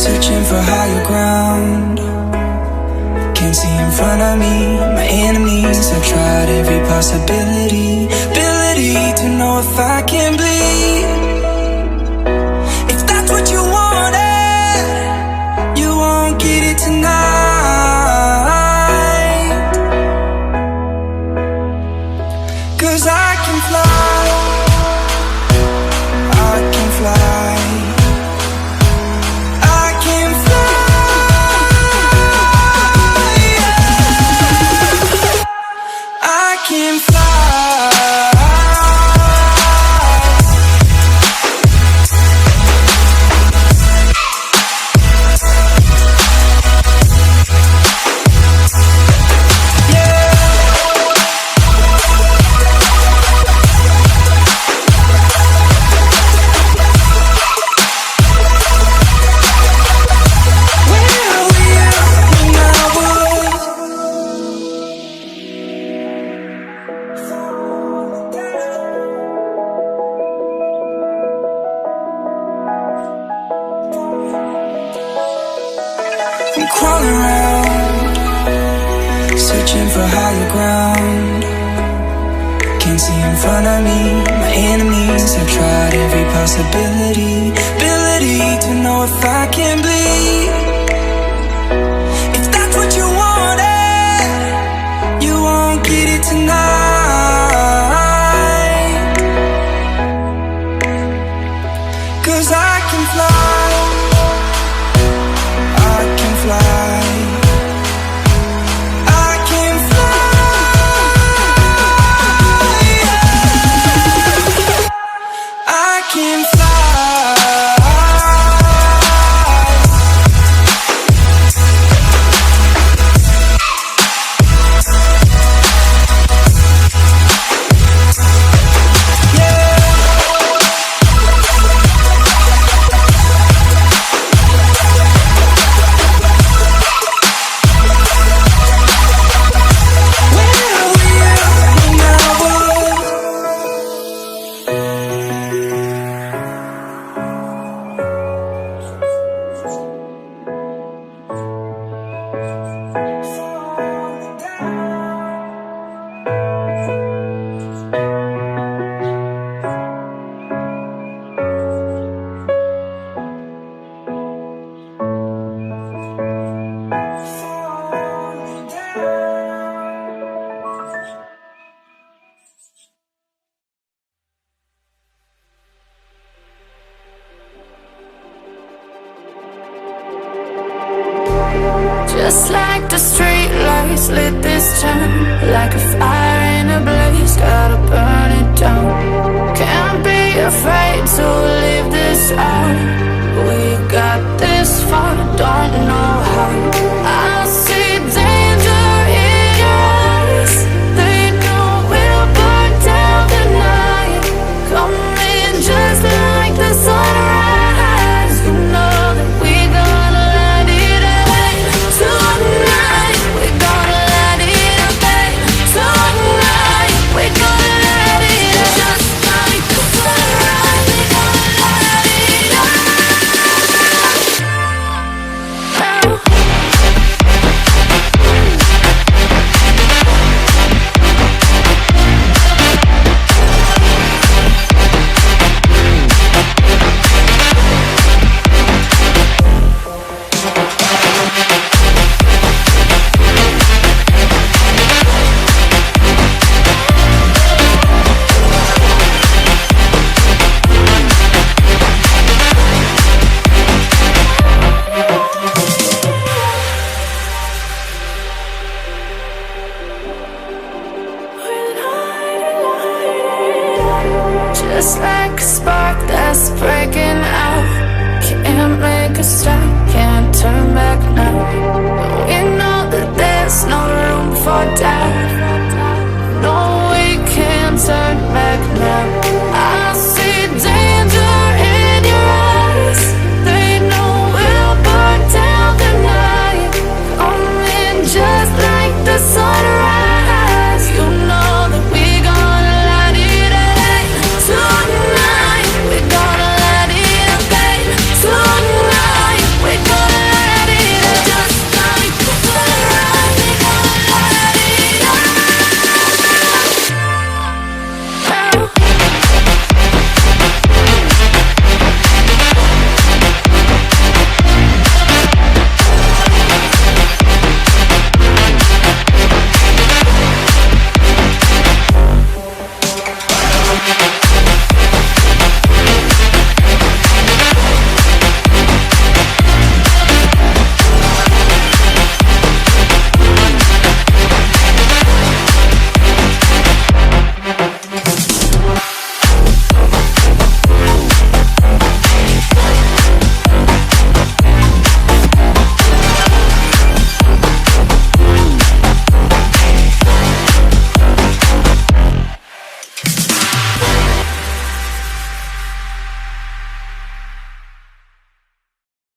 Searching for higher ground. Can't see in front of me, my enemies. I've tried every possibility, ability to know if I can bleed. If that's what you wanted, you won't get it tonight. 'Cause I can fly, I can fly. Crawling around, searching for higher ground. Can't see in front of me, my enemies. I've tried every possibility, ability to know if I can bleed. If that's what you wanted, you won't get it tonight. 'Cause I can fly, I can fly. I can fly. I can fly. Just like the street lights lit this town, like a fire in a blaze, gotta burn it down. Can't be afraid to leave this out. We got this far, don't